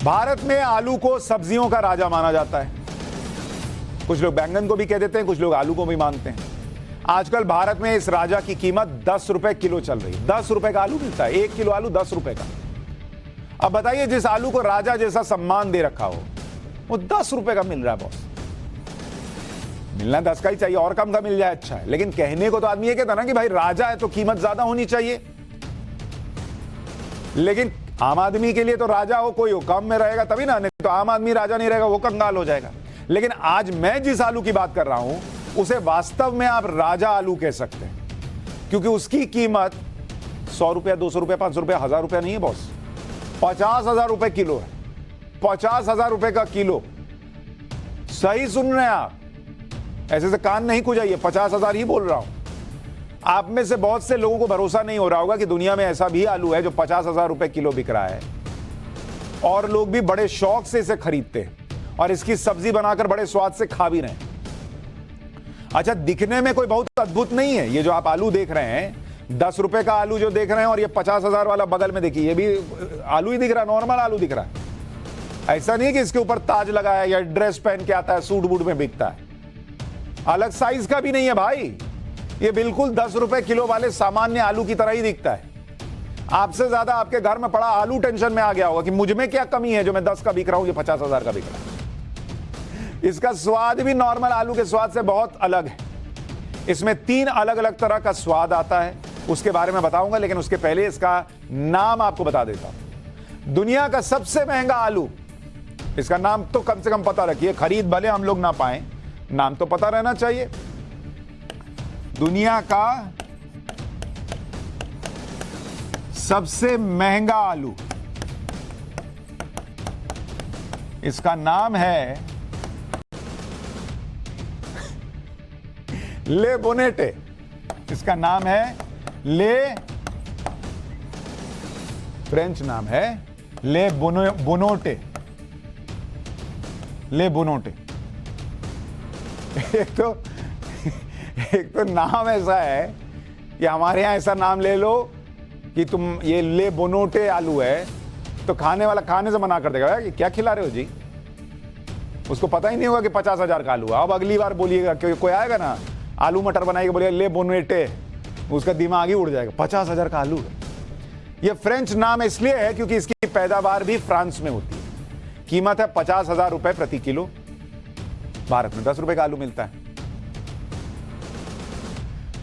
भारत में आलू को सब्जियों का राजा माना जाता है। कुछ लोग बैंगन को भी कह देते हैं, कुछ लोग आलू को भी मानते हैं। आजकल भारत में इस राजा की कीमत 10 रुपए किलो चल रही है। 10 रुपए का आलू मिलता है, 1 किलो आलू 10 रुपए का। अब बताइए, जिस आलू को राजा जैसा सम्मान दे रखा हो वो 10 रुपए का मिल रहा है। बॉस, मिलना 10 का ही चाहिए, और कम का मिल जाए अच्छा है। लेकिन कहने को तो आदमी ये कहता ना कि भाई राजा है तो कीमत ज्यादा होनी चाहिए। लेकिन आम आदमी के लिए तो राजा हो कोई हो, कम में रहेगा तभी ना, नहीं तो आम आदमी राजा नहीं रहेगा, वो कंगाल हो जाएगा। लेकिन आज मैं जिस आलू की बात कर रहा हूं उसे वास्तव में आप राजा आलू कह सकते हैं, क्योंकि उसकी कीमत 100 रुपया, 200 रुपया, 500 रुपया, 1000 रुपया नहीं है बॉस, 50,000 रुपए किलो है। 50,000 रुपए का किलो। सही सुन रहे हैं आप, ऐसे से कान नहीं खुजाइए, 50,000 ही बोल रहा हूं। आप में से बहुत से लोगों को भरोसा नहीं हो रहा होगा कि दुनिया में ऐसा भी आलू है जो 50,000 रुपए किलो बिक रहा है, और लोग भी बड़े शौक से इसे खरीदते हैं और इसकी सब्जी बनाकर बड़े स्वाद से खा भी रहे हैं। अच्छा, दिखने में कोई बहुत अद्भुत नहीं है ये जो आप आलू देख रहे हैं। 10 रुपए का आलू जो देख रहे हैं और ये 50,000 वाला बगल में देखिए, ये भी आलू ही दिख रहा है, नॉर्मल आलू दिख रहा है। ऐसा नहीं है कि इसके ऊपर ताज लगाया या ड्रेस पहन के आता है, सूट बूट में बिकता है। अलग साइज का भी नहीं है भाई, ये बिल्कुल 10 रुपए किलो वाले सामान्य आलू की तरह ही दिखता है। आपसे ज्यादा आपके घर में पड़ा आलू टेंशन में आ गया होगा कि मुझ में क्या कमी है जो मैं 10 का बिक रहा हूं, ये 50,000 का बिक रहा है। इसका स्वाद भी नॉर्मल आलू के स्वाद से बहुत अलग है। इसमें 3 अलग अलग तरह का स्वाद आता है, उसके बारे में बताऊंगा। लेकिन उसके पहले इसका नाम आपको बता देता हूं। दुनिया का सबसे महंगा आलू, इसका नाम तो कम से कम पता रखिए, खरीद भले हम लोग ना पाए, नाम तो पता रहना चाहिए। दुनिया का सबसे महंगा आलू, इसका नाम है ले बोनेटे। इसका नाम है फ्रेंच नाम है ले बोनोटे। ले बोनोटे। एक तो नाम ऐसा है कि हमारे यहां ऐसा नाम ले लो कि तुम ये ले बोनोटे आलू है तो खाने वाला खाने से मना कर देगा कि क्या खिला रहे हो जी। उसको पता ही नहीं होगा कि 50,000 का आलू है। अब अगली बार बोलिएगा, कोई आएगा ना आलू मटर बनाएगा, बोलिएगा ले बोनेटे, उसका दिमाग ही उड़ जाएगा, 50,000 का आलू है। यह फ्रेंच नाम इसलिए है क्योंकि इसकी पैदावार भी फ्रांस में होती है। कीमत है 50,000 रुपए प्रति किलो। भारत में 10 रुपए का आलू मिलता है।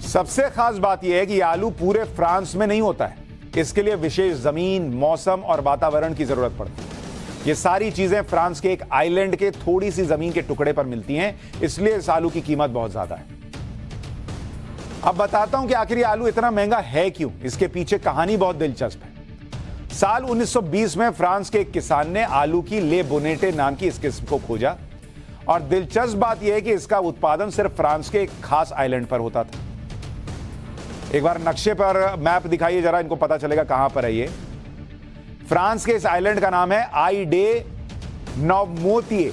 सबसे खास बात यह है कि यह आलू पूरे फ्रांस में नहीं होता है। इसके लिए विशेष जमीन, मौसम और वातावरण की जरूरत पड़ती है। ये सारी चीजें फ्रांस के एक आइलैंड के थोड़ी सी जमीन के टुकड़े पर मिलती हैं, इसलिए इस आलू की कीमत बहुत ज्यादा है। अब बताता हूं कि आखिर ये आलू इतना महंगा है क्यों। इसके पीछे कहानी बहुत दिलचस्प है। साल 1920 में फ्रांस के एक किसान ने आलू की ले बोनेटे नाम की इस किस्म को खोजा, और दिलचस्प बात यह है कि इसका उत्पादन सिर्फ फ्रांस के एक खास आइलैंड पर होता था। एक बार नक्शे पर मैप दिखाइए जरा, इनको पता चलेगा कहां पर है ये। फ्रांस के इस आइलैंड का नाम है आई डे नौमोतिए।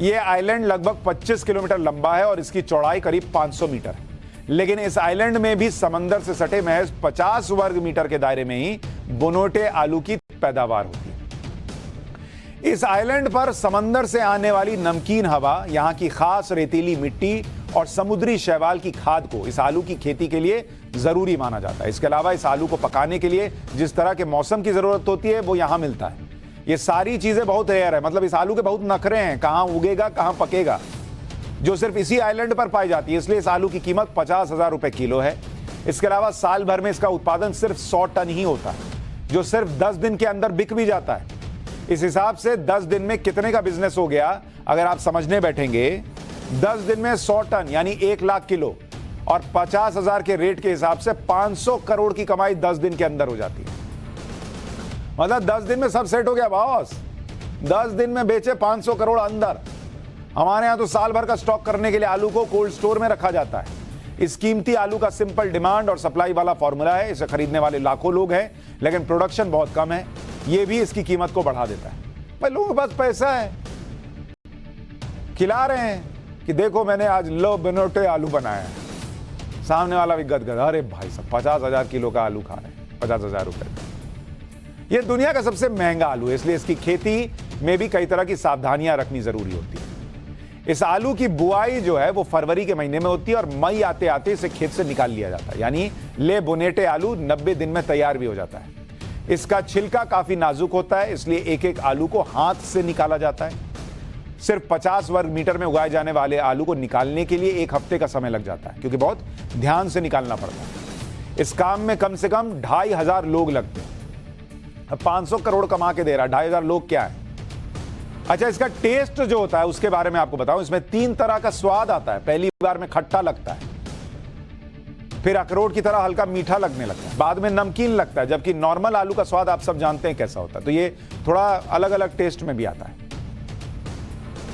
यह आइलैंड लगभग 25 किलोमीटर लंबा है और इसकी चौड़ाई करीब 500 मीटर है। लेकिन इस आइलैंड में भी समंदर से सटे महज 50 वर्ग मीटर के दायरे में ही बोनोटे आलू की पैदावार होती है। इस आइलैंड पर समंदर से आने वाली नमकीन हवा, यहां की खास रेतीली मिट्टी और समुद्री शैवाल की खाद को इस आलू की खेती के लिए जरूरी माना जाता है। इसके अलावा इस आलू को पकाने के लिए जिस तरह के मौसम की जरूरत होती है वो यहां मिलता है। ये सारी चीजें बहुत रेयर है, मतलब इस आलू के बहुत नखरे हैं, कहां उगेगा कहां पकेगा, जो सिर्फ इसी आइलैंड पर पाई जाती है। इसलिए इस आलू की कीमत 50,000 रुपए किलो है। इसके अलावा साल भर में इसका उत्पादन सिर्फ 100 टन ही होता है, जो सिर्फ 10 दिन के अंदर बिक भी जाता है। इस हिसाब से 10 दिन में कितने का बिजनेस हो गया अगर आप समझने बैठेंगे। 10 दिन में 100 टन यानी 1 लाख किलो, और 50,000 के रेट के हिसाब से 500 करोड़ की कमाई 10 दिन के अंदर हो जाती है। मतलब 10 दिन में सब सेट हो गया बॉस। 10 दिन में बेचे 500 करोड़ अंदर। हमारे यहां तो साल भर का स्टॉक करने के लिए आलू को कोल्ड स्टोर में रखा जाता है। इस कीमती आलू का सिंपल डिमांड और सप्लाई वाला फॉर्मूला है। इसे खरीदने वाले लाखों लोग हैं, लेकिन प्रोडक्शन बहुत कम है। यह भी इसकी कीमत को बढ़ा देता है। भाई लोगों के पास पैसा है, खिला रहे हैं कि देखो मैंने आज लो बोनोटे आलू बनाया है। सामने वाला भी गदगद, अरे भाई साहब 50,000 किलो का आलू खा रहे हैं, 50,000 रुपए। यह दुनिया का सबसे महंगा आलू है, इसलिए इसकी खेती में भी कई तरह की सावधानियां रखनी जरूरी होती है। इस आलू की बुआई जो है वो फरवरी के महीने में होती है और मई आते आते इसे खेत से निकाल लिया जाता है, यानी ले बोनेटे आलू 90 दिन में तैयार भी हो जाता है। इसका छिलका काफी नाजुक होता है, इसलिए एक एक आलू को हाथ से निकाला जाता है। सिर्फ 50 वर्ग मीटर में उगाए जाने वाले आलू को निकालने के लिए 1 हफ्ते का समय लग जाता है, क्योंकि बहुत ध्यान से निकालना पड़ता है। इस काम में कम से कम 2500 लोग लगते हैं। अब 500 करोड़ कमा के दे रहा है, 2500 लोग क्या है। अच्छा, इसका टेस्ट जो होता है उसके बारे में आपको बताऊं। इसमें 3 तरह का स्वाद आता है। पहली बार में खट्टा लगता है, फिर अखरोट की तरह हल्का मीठा लगने लगता है, बाद में नमकीन लगता है, जबकि नॉर्मल आलू का स्वाद आप सब जानते हैं कैसा होता है। तो ये थोड़ा अलग अलग टेस्ट में भी आता है।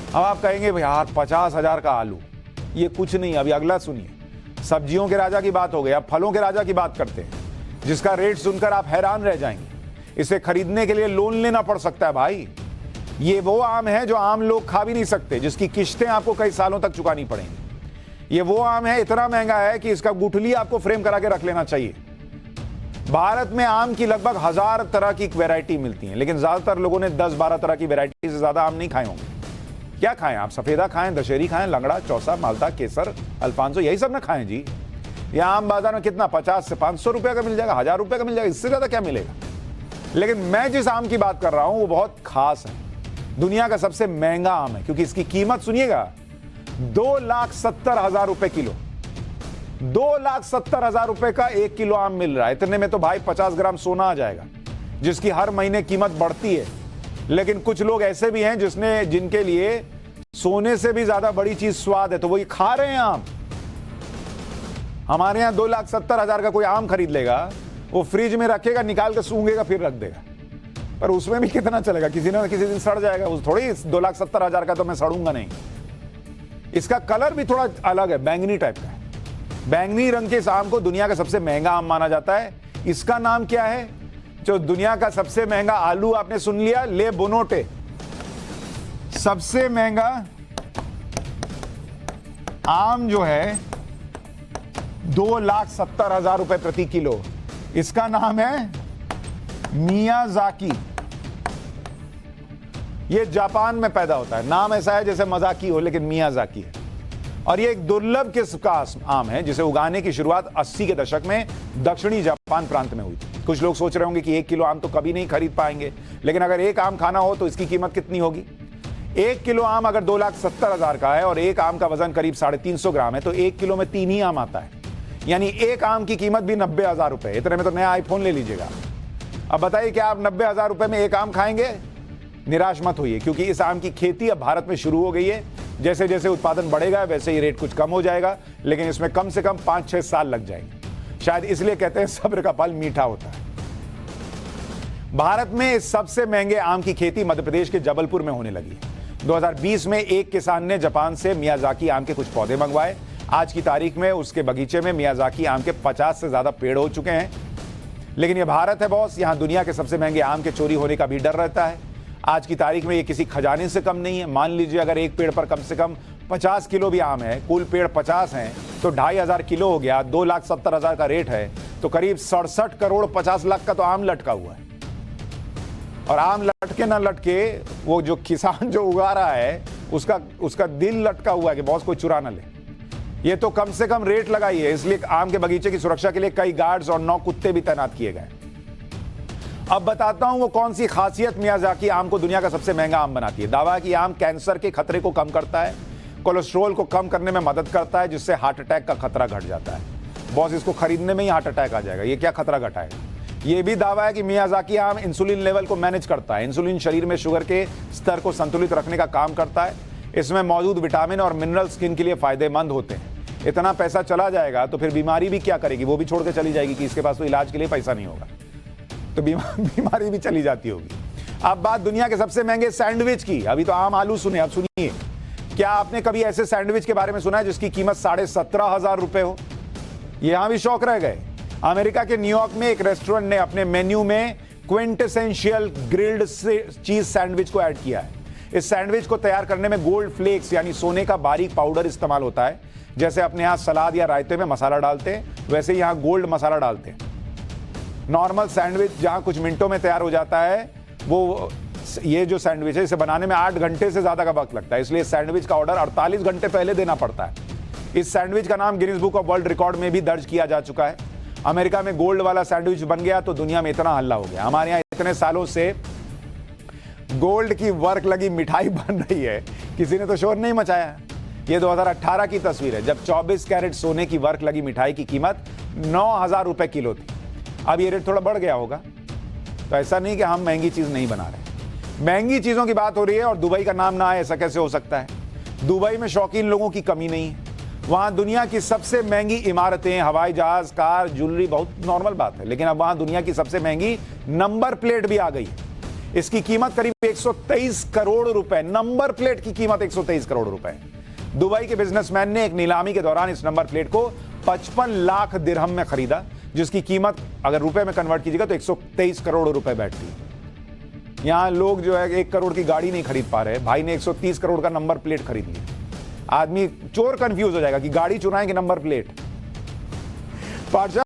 अब आप कहेंगे भाई यार 50,000 का आलू, ये कुछ नहीं। अभी अगला सुनिए। सब्जियों के राजा की बात हो गई, अब फलों के राजा की बात करते हैं, जिसका रेट सुनकर आप हैरान रह जाएंगे। इसे खरीदने के लिए लोन लेना पड़ सकता है भाई। ये वो आम है जो आम लोग खा भी नहीं सकते, जिसकी किश्तें आपको कई सालों तक चुकानी पड़ेंगी। ये वो आम है, इतना महंगा है कि इसका गुठली आपको फ्रेम करा के रख लेना चाहिए। भारत में आम की लगभग 1000 तरह की वैरायटी मिलती है, लेकिन ज्यादातर लोगों ने 10-12 तरह की वैरायटी से ज्यादा आम नहीं खाए होंगे। क्या खाएं आप? सफेदा खाएं, दशहरी खाएं, लंगड़ा, चौसा, माल्टा, केसर, अल्फांसो, यही सब ना खाएं जी। यह आम बाजार में कितना 50 से 500 रुपए का मिल जाएगा, 1000 रुपए का मिल जाएगा, इससे ज्यादा क्या मिलेगा। लेकिन मैं जिस आम की बात कर रहा हूं वो बहुत खास है, दुनिया का सबसे महंगा आम है, क्योंकि इसकी कीमत सुनिएगा 2,70,000 रुपए किलो। 2,70,000 रुपए का 1 किलो आम मिल रहा है। इतने में तो भाई 50 ग्राम सोना आ जाएगा, जिसकी हर महीने कीमत बढ़ती है। लेकिन कुछ लोग ऐसे भी हैं जिनके लिए सोने से भी ज्यादा बड़ी चीज स्वाद है, तो वो ये खा रहे हैं आम। हमारे यहां 2,70,000 का कोई आम खरीद लेगा, वो फ्रिज में रखेगा, निकाल के सूंघेगा, फिर रख देगा, पर उसमें भी कितना चलेगा, किसी ना किसी दिन सड़ जाएगा। उस थोड़ी 2,70,000 का तो मैं सड़ूंगा नहीं। इसका कलर भी थोड़ा अलग है, बैंगनी टाइप का है। बैंगनी रंग के इस आम को दुनिया का सबसे महंगा आम माना जाता है। इसका नाम क्या है? जो दुनिया का सबसे महंगा आलू आपने सुन लिया, ले बोनोटे। सबसे महंगा आम जो है 2,70,000 रुपए प्रति किलो, इसका नाम है मियाजाकी। ये जापान में पैदा होता है। नाम ऐसा है जैसे मजाकी हो, लेकिन मियाजाकी है। और ये एक दुर्लभ किस्म का आम है, जिसे उगाने की शुरुआत 80 के दशक में दक्षिणी जापान प्रांत में हुई थी। कुछ लोग सोच रहे होंगे कि 1 किलो आम तो कभी नहीं खरीद पाएंगे, लेकिन अगर एक आम खाना हो तो इसकी कीमत कितनी होगी? 1 किलो आम अगर 2,70,000 का है और एक आम का वजन करीब 350 ग्राम है, तो 1 किलो में 3 ही आम आता है, यानी एक आम की कीमत भी 90,000 रुपए। इतने में तो नया आईफोन ले लीजिएगा। अब बताइए क्या आप 90,000 रुपए में एक आम खाएंगे? निराश मत होइए, क्योंकि इस आम की खेती अब भारत में शुरू हो गई है। जैसे जैसे उत्पादन बढ़ेगा वैसे ही रेट कुछ कम हो जाएगा, लेकिन इसमें कम से कम 5-6 साल लग जाएंगे। शायद इसलिए कहते हैं सब्र का फल मीठा होता है। भारत में इस सबसे महंगे आम की खेती मध्य प्रदेश के जबलपुर में होने लगी है। 2020 में एक किसान ने जापान से मियाजाकी आम के कुछ पौधे मंगवाए। आज की तारीख में उसके बगीचे में मियाजाकी आम के 50 से ज्यादा पेड़ हो चुके हैं। लेकिन यह भारत है बॉस, यहां दुनिया के सबसे महंगे आम के चोरी होने का भी डर रहता है। आज की तारीख में ये किसी खजाने से कम नहीं है। मान लीजिए अगर एक पेड़ पर कम से कम 50 किलो भी आम है, कुल पेड़ 50 हैं, तो 2,500 किलो हो गया, 2,70,000 का रेट है, तो करीब 67 करोड़ 50 लाख का तो आम लटका हुआ है। और आम लटके ना लटके, वो जो किसान जो उगा रहा है उसका दिल लटका हुआ है कि बॉस कोई चुरा ना ले। ये तो कम से कम रेट लगाई है, इसलिए आम के बगीचे की सुरक्षा के लिए कई गार्ड्स और 9 कुत्ते भी तैनात किए गए। अब बताता हूं वो कौन सी खासियत मियाजाकी आम को दुनिया का सबसे महंगा आम बनाती है। दावा है कि आम कैंसर के खतरे को कम करता है, कोलेस्ट्रॉल को कम करने में मदद करता है, जिससे हार्ट अटैक का खतरा घट जाता है। बॉस इसको खरीदने में ही हार्ट अटैक आ जाएगा, ये क्या खतरा घटाएगा। ये भी दावा है कि मियाजाकी आम इंसुलिन लेवल को मैनेज करता है। इंसुलिन शरीर में शुगर के स्तर को संतुलित रखने का काम करता है। इसमें मौजूद विटामिन और मिनरल स्किन के लिए फायदेमंद होते हैं। इतना पैसा चला जाएगा तो फिर बीमारी भी क्या करेगी, वो भी छोड़ के चली जाएगी कि इसके पास तो इलाज के लिए पैसा नहीं होगा, तो बीमारी भी चली जाती होगी। अब बात दुनिया के सबसे महंगे सैंडविच की। अभी तो आम आलू सुने, अब सुनिए, क्या आपने कभी ऐसे सैंडविच के बारे में सुना है जिसकी कीमत 17,500 रुपए हो? यहां भी शौक रह गए। अमेरिका के न्यूयॉर्क में एक रेस्टोरेंट ने अपने मेन्यू में क्विंटेसेंशियल ग्रिल्ड चीज सैंडविच को ऐड किया है। इस सैंडविच को तैयार करने में गोल्ड फ्लेक्स यानी सोने का बारीक पाउडर इस्तेमाल होता है। जैसे अपने यहां सलाद या रायते में मसाला डालते हैं, वैसे यहां गोल्ड मसाला डालते हैं। नॉर्मल सैंडविच जहां कुछ मिनटों में तैयार हो जाता है, वो ये जो सैंडविच है इसे बनाने में 8 घंटे से ज्यादा का वक्त लगता है। इसलिए सैंडविच का ऑर्डर 48 घंटे पहले देना पड़ता है। इस सैंडविच का नाम Guinness book of world record में भी दर्ज किया जा चुका है। अमेरिका में गोल्ड वाला सैंडविच बन गया तो दुनिया में इतना हल्ला हो गया। हमारे यहां इतने सालों से गोल्ड की वर्क लगी मिठाई बन रही है, किसी ने तो शोर नहीं मचाया। ये 2018 की तस्वीर है जब 24 कैरेट सोने की वर्क लगी मिठाई की कीमत 9,000 रुपए किलो थी। अब ये रेट थोड़ा बढ़ गया होगा। तो ऐसा नहीं कि हम महंगी चीज नहीं बना रहे, महंगी चीजों की बात हो रही है और दुबई का नाम ना आए, ऐसा कैसे हो सकता है? दुबई में शौकीन लोगों की कमी नहीं है। वहां दुनिया की सबसे महंगी इमारतें, हवाई जहाज, कार, ज्वेलरी बहुत नॉर्मल बात है, लेकिन अब वहां दुनिया की सबसे महंगी नंबर प्लेट भी आ गई। इसकी कीमत करीब 123 करोड़ रुपए। नंबर प्लेट की कीमत 123 करोड़ रुपए। दुबई के बिजनेसमैन ने एक नीलामी के दौरान इस नंबर प्लेट को 55 लाख दिरहम में खरीदा, जिसकी कीमत अगर रुपए में कन्वर्ट कीजिएगा तो 123 करोड़ रुपए बैठती है। यहां लोग जो है 1 करोड़ की गाड़ी नहीं खरीद पा रहे, भाई ने 130 करोड़ का नंबर प्लेट खरीद लिया। आदमी चोर कंफ्यूज हो जाएगा कि गाड़ी चुराएं कि नंबर प्लेट।